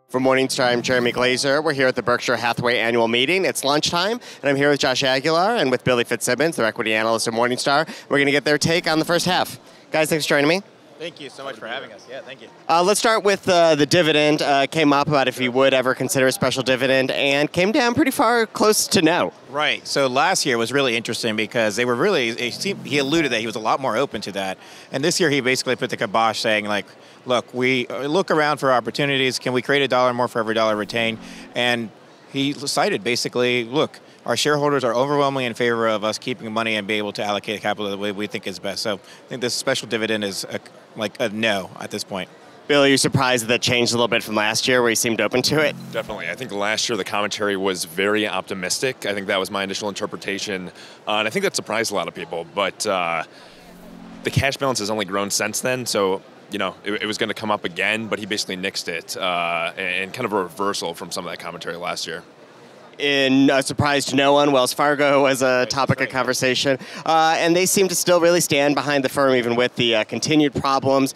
For Morningstar, I'm Jeremy Glazer. We're here at the Berkshire Hathaway annual meeting. It's lunchtime, and I'm here with Josh Aguilar and with Billy Fitzsimmons, their equity analyst at Morningstar. We're going to get their take on the first half. Guys, thanks for joining me. Thank you so much for having us. Yeah, thank you. Let's start with the dividend. Came up about if you would ever consider a special dividend, and came down pretty far, close to no. Right. So last year was really interesting because they were really, he alluded that he was a lot more open to that. And this year he basically put the kibosh saying, like, look, we look around for opportunities. Can we create a dollar more for every dollar retained? And he cited basically, look, our shareholders are overwhelmingly in favor of us keeping money and being able to allocate capital the way we think is best. So I think this special dividend is like a no at this point. Bill, are you surprised that changed a little bit from last year where he seemed open to it? Definitely. I think last year the commentary was very optimistic. I think that was my initial interpretation. And I think that surprised a lot of people. But the cash balance has only grown since then. So, you know, it was going to come up again, but he basically nixed it and kind of a reversal from some of that commentary last year. In a surprise to no one, Wells Fargo was a topic of conversation, and they seem to still really stand behind the firm even with the continued problems.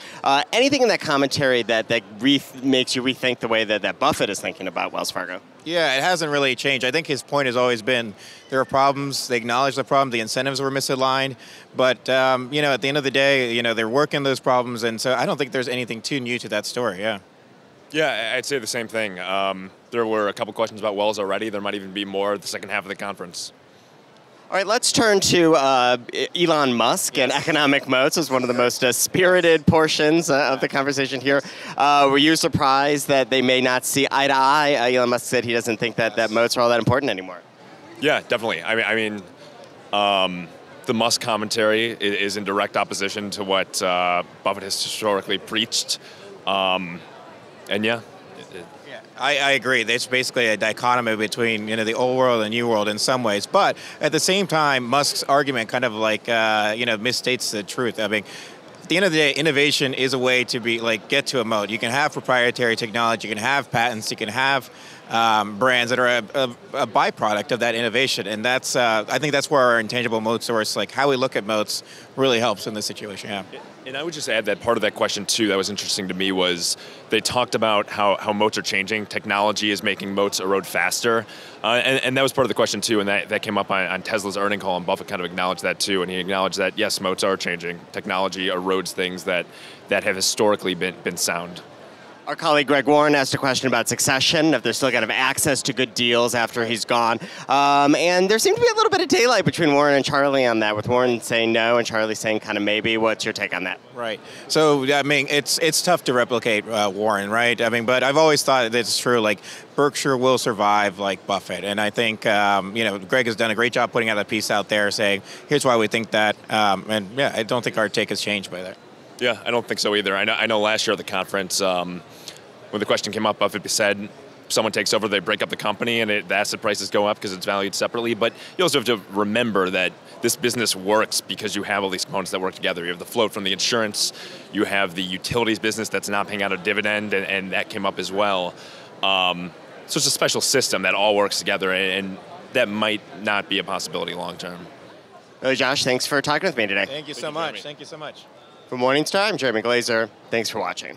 Anything in that commentary that makes you rethink the way that Buffett is thinking about Wells Fargo? Yeah, it hasn't really changed. I think his point has always been there are problems. They acknowledge the problem. The incentives were misaligned. But, you know, at the end of the day, you know, they're working those problems. And so I don't think there's anything too new to that story, yeah. Yeah, I'd say the same thing. There were a couple questions about Wells already. There might even be more the second half of the conference. All right, let's turn to Elon Musk and economic moats. It's one of the most spirited portions of the conversation here. Were you surprised that they may not see eye to eye? Elon Musk said he doesn't think that moats are all that important anymore. Yeah, definitely. I mean, the Musk commentary is in direct opposition to what Buffett has historically preached. And yeah. I agree. It's basically a dichotomy between, you know, the old world and new world in some ways. But at the same time, Musk's argument kind of like, you know, misstates the truth. I mean, at the end of the day, innovation is a way to get to a moat. You can have proprietary technology, you can have patents, you can have brands that are a byproduct of that innovation. And that's, I think that's where our intangible moat source, like how we look at moats, really helps in this situation, yeah. And I would just add that part of that question, too, that was interesting to me was they talked about how moats are changing. Technology is making moats erode faster. And that was part of the question, too, and that came up on Tesla's earnings call, and Buffett kind of acknowledged that, too. And he acknowledged that, yes, moats are changing. Technology erodes things that have historically been sound. Our colleague Greg Warren asked a question about succession, if they're still going to have access to good deals after he's gone. And there seemed to be a little bit of daylight between Warren and Charlie on that, with Warren saying no and Charlie saying kind of maybe. What's your take on that? Right. So, I mean, it's tough to replicate Warren, right? I mean, but I've always thought that it's true. Like, Berkshire will survive like Buffett. And I think, you know, Greg has done a great job putting out a piece out there saying, here's why we think that. And, yeah, I don't think our take has changed by that. Yeah, I don't think so either. I know last year at the conference, when the question came up, Buffett said someone takes over, they break up the company, and the asset prices go up because it's valued separately. But you also have to remember that this business works because you have all these components that work together. You have the float from the insurance, you have the utilities business that's not paying out a dividend, and that came up as well. So it's a special system that all works together, and that might not be a possibility long term. Josh, thanks for talking with me today. Thank you so much. Thank you so much. For Morningstar, I'm Jeremy Glazer. Thanks for watching.